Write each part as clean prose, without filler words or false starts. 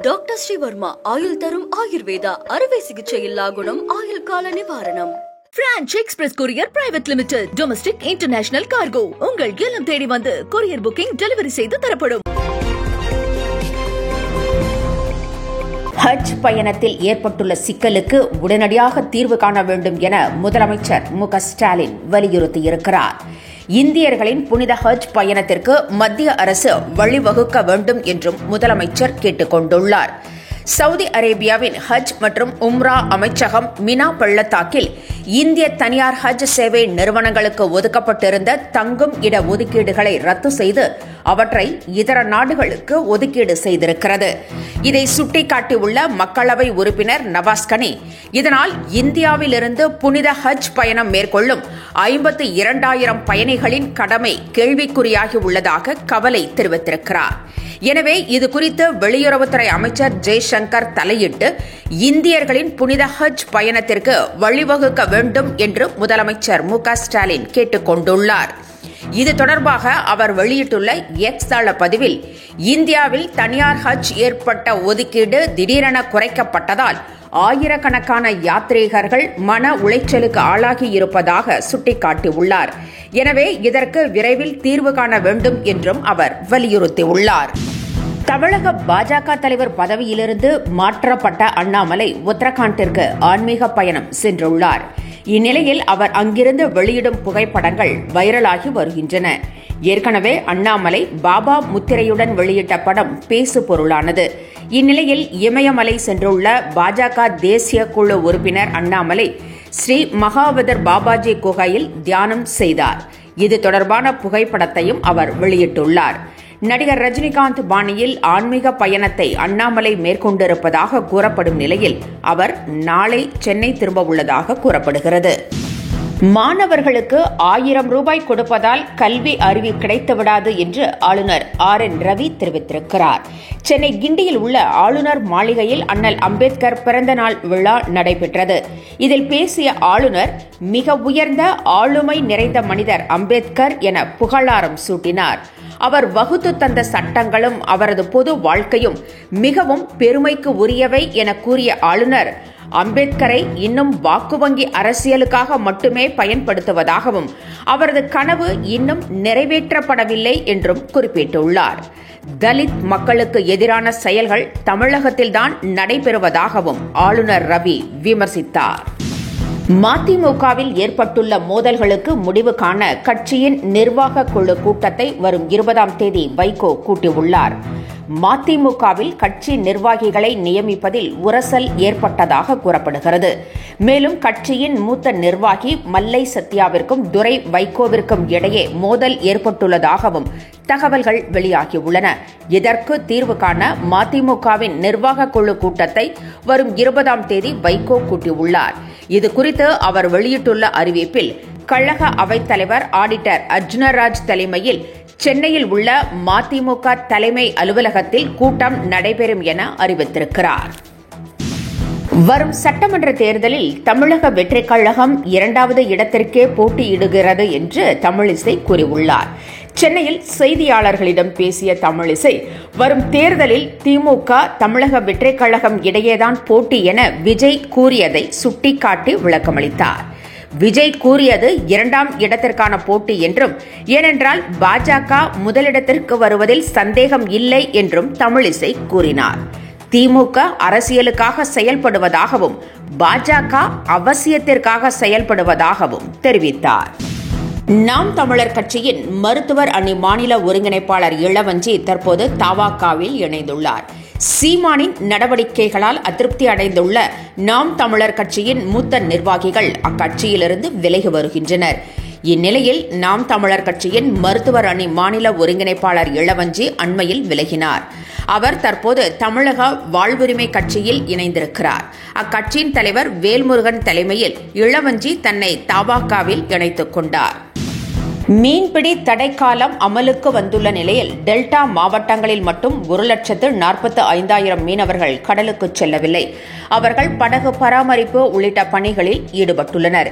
Doctor Sreevarma ஆயுள் தரும் ஆயுர்வேதா அறுவை சிகிச்சை இல்லா குணம் ஆயுள் கால நிவாரணம். Branch express courier private limited. Domestic international cargo. உங்கள் இல்லம் தேடி வந்து கொரியர் புக்கிங் டெலிவரி செய்து தரப்படும். ஹஜ் பயணத்தில் ஏற்பட்டுள்ள சிக்கலுக்கு உடனடியாக தீர்வு காண வேண்டும் என முதலமைச்சர் மு.க.ஸ்டாலின் வலியுறுத்தியிருக்கிறார். இந்தியர்களின் புனித ஹஜ் பயணத்திற்கு மத்திய அரசு வழிவகுக்க வேண்டும் என்றும் முதலமைச்சர் கேட்டுக் கொண்டுள்ளார். சவுதி அரேபியாவின் ஹஜ் மற்றும் உம்ரா அமைச்சகம் மினா பள்ளத்தாக்கில் இந்திய தனியார் ஹஜ் சேவை நிறுவனங்களுக்கு ஒதுக்கப்பட்டிருந்த தங்கும் இட ஒதுக்கீடுகளை ரத்து செய்து அவற்றை இதர நாடுகளுக்கு ஒதுக்கீடு செய்திருக்கிறது. இதை சுட்டிக்காட்டியுள்ள மக்களவை உறுப்பினர் நவாஸ் கனி, இதனால் இந்தியாவிலிருந்து புனித ஹஜ் பயணம் மேற்கொள்ளும் 52,000 பயணிகளின் கடமை கேள்விக்குறியாகி உள்ளதாக கவலை தெரிவித்திருக்கிறார். எனவே இதுகுறித்து வெளியுறவுத்துறை அமைச்சர் ஜெய்சங்கர் தலையிட்டு இந்தியர்களின் புனித ஹஜ் பயணத்திற்கு வழிவகுக்க வேண்டும் என்று முதலமைச்சர் மு.க.ஸ்டாலின் கேட்டுக் கொண்டுள்ளார். இது தொடர்பாக அவர் வெளியிட்டுள்ள எக்ஸ் தள பதிவில், இந்தியாவில் தனியார் ஹஜ் ஏற்பட்ட ஒதுக்கீடு திடீரென குறைக்கப்பட்டதால் ஆயிரக்கணக்கான யாத்ரீகர்கள் மன உளைச்சலுக்கு ஆளாகி இருப்பதாக சுட்டிக்காட்டியுள்ளார். எனவே இதற்கு விரைவில் தீர்வு காண வேண்டும் என்றும் அவர் வலியுறுத்தியுள்ளார். தமிழக பாஜக தலைவர் பதவியிலிருந்து மாற்றப்பட்ட அண்ணாமலை உத்தரகாண்டிற்கு ஆன்மீக பயணம் சென்றுள்ளார். இந்நிலையில் அவர் அங்கிருந்து வெளியிடும் புகைப்படங்கள் வைரலாகி வருகின்றன. ஏற்கனவே அண்ணாமலை பாபா முத்திரையுடன் வெளியிட்ட படம் பேசு பொருளானது. இந்நிலையில் இமயமலை சென்றுள்ள பாஜக தேசிய குழு உறுப்பினர் அண்ணாமலை ஸ்ரீ மகாவதர் பாபாஜி குகையில் தியானம் செய்தார். இது தொடர்பான புகைப்படத்தையும் அவர் வெளியிட்டுள்ளார். நடிகர் ரஜினிகாந்த் பாணியில் ஆன்மீக பயணத்தை அண்ணாமலை மேற்கொண்டிருப்பதாக கூறப்படும் நிலையில் அவர் நாளை சென்னை திரும்ப உள்ளதாக கூறப்படுகிறது. மாணவர்களுக்கு 1000 ரூபாய் கொடுப்பதால் கல்வி அறிவு கிடைத்துவிடாது என்று ஆளுநர் RN ரவி தெரிவித்திருக்கிறார். சென்னை கிண்டியில் உள்ள ஆளுநர் மாளிகையில் அண்ணல் அம்பேத்கர் பிறந்தநாள் விழா நடைபெற்றது. இதில் பேசிய ஆளுநர், மிக உயர்ந்த ஆளுமை நிறைந்த மனிதர் அம்பேத்கர் என புகழாரம் சூட்டினார். அவர் வகுத்து தந்த சட்டங்களும் அவரது பொது வாழ்க்கையும் மிகவும் பெருமைக்கு உரியவை என கூறிய ஆளுநர், அம்பேத்கரை இன்னும் வாக்கு வங்கி அரசியலுக்காக மட்டுமே பயன்படுத்துவதாகவும் அவரது கனவு இன்னும் நிறைவேற்றப்படவில்லை என்றும் குறிப்பிட்டுள்ளார். தலித் மக்களுக்கு எதிரான செயல்கள் தமிழகத்தில்தான் நடைபெறுவதாகவும் ஆளுநர் ரவி விமர்சித்தார். மதிமுகவில் ஏற்பட்டுள்ள மோதல்களுக்கு முடிவு காண கட்சியின் நிர்வாக குழு கூட்டத்தை வரும் 20ஆம் தேதி வைகோ கூட்டியுள்ளார். மதிமுகவில் கட்சி நிர்வாகிகளை நியமிப்பதில் உரசல் ஏற்பட்டதாக கூறப்படுகிறது. மேலும் கட்சியின் மூத்த நிர்வாகி மல்லை சத்யாவிற்கும் துரை வைகோவிற்கும் இடையே மோதல் ஏற்பட்டுள்ளதாகவும் தகவல்கள் வெளியாகியுள்ளன. இதற்கு தீர்வு காண மதிமுகவின் நிர்வாக குழு கூட்டத்தை வரும் 20ஆம் தேதி வைகோ கூட்டியுள்ளார். இதுகுறித்து அவர் வெளியிட்டுள்ள அறிவிப்பில், கழக அவைத்தலைவர் ஆடிட்டர் அர்ஜுனராஜ் தலைமையில் சென்னையில் உள்ள மதிமுக தலைமை அலுவலகத்தில் கூட்டம் நடைபெறும் என அறிவித்திருக்கிறார். வரும் சட்டமன்ற தேர்தலில் தமிழக வெற்றிக் கழகம் 2வது இடத்திற்கே போட்டியிடுகிறது என்று தமிழிசை கூறியுள்ளார். சென்னையில் செய்தியாளர்களிடம் பேசிய தமிழிசை, வரும் தேர்தலில் திமுக தமிழக வெற்றிக் கழகம் இடையேதான் போட்டி என விஜய் கூறியதை சுட்டிக்காட்டி விளக்கமளித்தார். விஜய் கூறியது 2ஆம் இடத்திற்கான போட்டி என்றும், ஏனென்றால் பாஜக முதலிடத்திற்கு வருவதில் சந்தேகம் இல்லை என்றும் தமிழிசை கூறினார். திமுக அரசியலுக்காக செயல்படுவதாகவும் பாஜக அவசியத்திற்காக செயல்படுவதாகவும் தெரிவித்தார். நாம் தமிழர் கட்சியின் மருத்துவர் அணி மாநில ஒருங்கிணைப்பாளர் இளவஞ்சி தற்போது தவாகாவில் இணைந்துள்ளார். சீமானின் நடவடிக்கைகளால் அதிருப்தி அடைந்துள்ள நாம் தமிழர் கட்சியின் மூத்த நிர்வாகிகள் அக்கட்சியிலிருந்து விலகி வருகின்றனர். இந்நிலையில் நாம் தமிழர் கட்சியின் மருத்துவர் அணி மாநில ஒருங்கிணைப்பாளர் இளவஞ்சி அண்மையில் விலகினார். அவர் தற்போது தமிழக வாழ்வுரிமை கட்சியில் இணைந்திருக்கிறார். அக்கட்சியின் தலைவர் வேல்முருகன் தலைமையில் இளவஞ்சி தன்னை தவாகாவில் இணைத்துக் கொண்டார். மீன்பிடி தடைக்காலம் அமலுக்கு வந்துள்ள நிலையில் டெல்டா மாவட்டங்களில் மட்டும் 1,45,000 மீனவர்கள் கடலுக்கு செல்லவில்லை. அவர்கள் படகு பராமரிப்பு உள்ளிட்ட பணிகளில் ஈடுபட்டுள்ளனர்.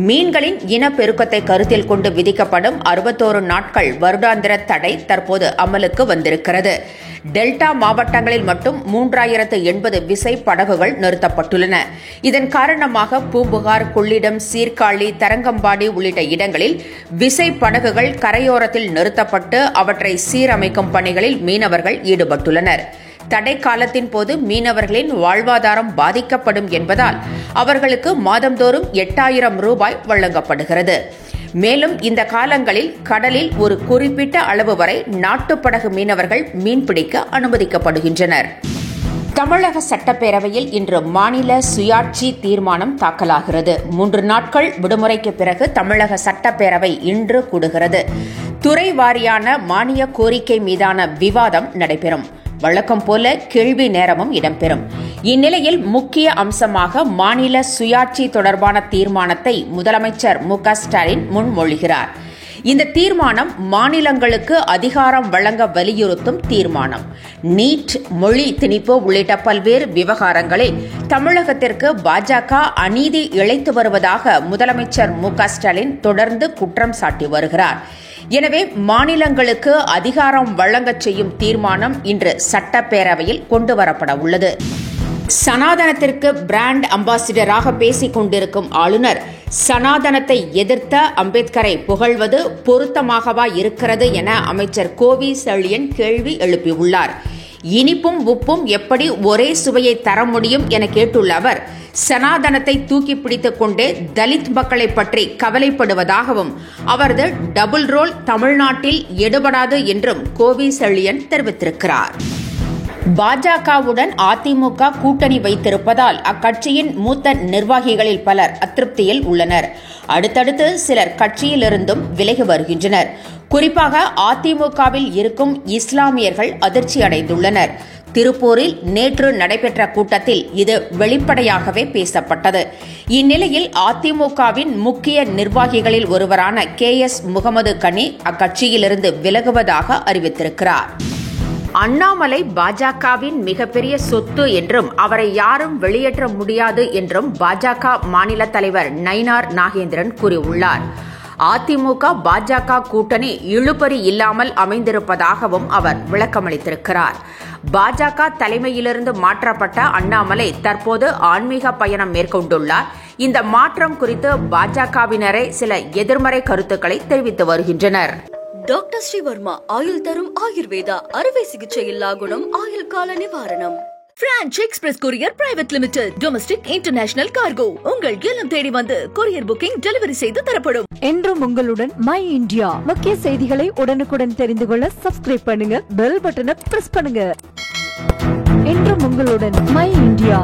மீன்களின் இனப்பெருக்கத்தை கருத்தில் கொண்டு விதிக்கப்படும் 61 நாட்கள் வருடாந்திர தடை தற்போது அமலுக்கு வந்திருக்கிறது. டெல்டா மாவட்டங்களில் மட்டும் 3,080 விசை படகுகள் நிறுத்தப்பட்டுள்ளன. இதன் காரணமாக பூம்புகார், கொள்ளிடம், சீர்காழி, தரங்கம்பாடி உள்ளிட்ட இடங்களில் விசை படகுகள் கரையோரத்தில் நிறுத்தப்பட்டு அவற்றை சீரமைக்கும் பணிகளில் மீனவர்கள் ஈடுபட்டுள்ளனர். தடை காலத்தின் போது மீனவர்களின் வாழ்வாதாரம் பாதிக்கப்படும் என்பதால் அவர்களுக்கு மாதந்தோறும் 8,000 ரூபாய் வழங்கப்படுகிறது. மேலும் இந்த காலங்களில் கடலில் ஒரு குறிப்பிட்ட அளவு வரை நாட்டுப்படகு மீனவர்கள் மீன்பிடிக்க அனுமதிக்கப்படுகின்றனர். தமிழக சட்டப்பேரவையில் இன்று மாநில சுயாட்சி தீர்மானம் தாக்கலாகிறது. 3 நாட்கள் விடுமுறைக்கு பிறகு தமிழக சட்டப்பேரவை இன்று கூடுகிறது. துறை வாரியான மானிய கோரிக்கை மீதான விவாதம் நடைபெறும். வழக்கம் போல கேள்வி நேரமும் இடம்பெறும். இந்நிலையில் முக்கிய அம்சமாக மாநில சுயாட்சி தொடர்பான தீர்மானத்தை முதலமைச்சர் மு.க.ஸ்டாலின் முன்மொழிகிறார். இந்த தீர்மானம் மாநிலங்களுக்கு அதிகாரம் வழங்க வலியுறுத்தும் தீர்மானம். நீட், மொழி திணிப்பு உள்ளிட்ட பல்வேறு விவகாரங்களில் தமிழகத்திற்கு பாஜக அநீதி இழைத்து வருவதாக முதலமைச்சர் மு.க.ஸ்டாலின் தொடர்ந்து குற்றம் சாட்டி வருகிறார். எனவே மாநிலங்களுக்கு அதிகாரம் வழங்கச் செய்யும் தீர்மானம் இன்று சட்டப்பேரவையில் கொண்டுவரப்பட உள்ளது. சனாதனத்திற்கு பிராண்ட் அம்பாசிடராக பேசிக் கொண்டிருக்கும் ஆளுநர் சனாதனத்தை எதிர்த்த அம்பேத்கரை புகழ்வது பொருத்தமாகவா இருக்கிறது என அமைச்சர் கோவி செழியன் கேள்வி எழுப்பியுள்ளார். இனிப்பும் உப்பும் எப்படி ஒரே சுவையை தர முடியும் என கேட்டுள்ள அவர், சனாதனத்தை தூக்கி பிடித்துக் கொண்டே தலித் மக்களை பற்றி கவலைப்படுவதாகவும் அவரது டபுள் ரோல் தமிழ்நாட்டில் எடுபடாது என்றும் கோவி செழியன் தெரிவித்திருக்கிறார். பாஜகவுடன் அதிமுக கூட்டணி வைத்திருப்பதால் அக்கட்சியின் மூத்த நிர்வாகிகளில் பலர் அதிருப்தியில் உள்ளனர். அடுத்தடுத்து சிலர் கட்சியிலிருந்தும் விலகி வருகின்றனர். குறிப்பாக அதிமுகவில் இருக்கும் இஸ்லாமியர்கள் அதிர்ச்சி அடைந்துள்ளனர். திருப்பூரில் நேற்று நடைபெற்ற கூட்டத்தில் இது வெளிப்படையாகவே பேசப்பட்டது. இந்நிலையில் அதிமுகவின் முக்கிய நிர்வாகிகளில் ஒருவரான KS முகமது கனி அக்கட்சியிலிருந்து விலகுவதாக அறிவித்திருக்கிறார். அண்ணாமலை பாஜகவின் மிகப்பெரிய சொத்து என்றும் அவரை யாரும் வெளியேற்ற முடியாது என்றும் பாஜக மாநில தலைவர் நயினார் நாகேந்திரன் கூறியுள்ளார். அதிமுக பாஜக கூட்டணி இழுபறி இல்லாமல் அமைந்திருப்பதாகவும் அவர் விளக்கமளித்திருக்கிறார். பாஜக தலைமையிலிருந்து மாற்றப்பட்ட அண்ணாமலை தற்போது ஆன்மீக பயணம் மேற்கொண்டுள்ளார். இந்த மாற்றம் குறித்து பாஜகவினரே சில எதிர்மறை கருத்துக்களை தெரிவித்து வருகின்றனர். டாக்டர் ஸ்ரீவர்மா ஆயுள் தரும் ஆயுர்வேதா அறுவை சிகிச்சை இல்லா குணம் ஆயுள் கால நிவாரணம். Branch express courier private limited domestic international cargo உங்கள் இல்லம் தேடி வந்து கொரியர் புக்கிங் டெலிவரி செய்து தரப்படும். என்றும் உங்களுடன் மை இந்தியா. முக்கிய செய்திகளை உடனுக்குடன் தெரிந்து கொள்ள சப்ஸ்கிரைப் பண்ணுங்க, பெல் பட்டனை பிரஸ் பண்ணுங்க. என்றும் உங்களுடன் மை இந்தியா.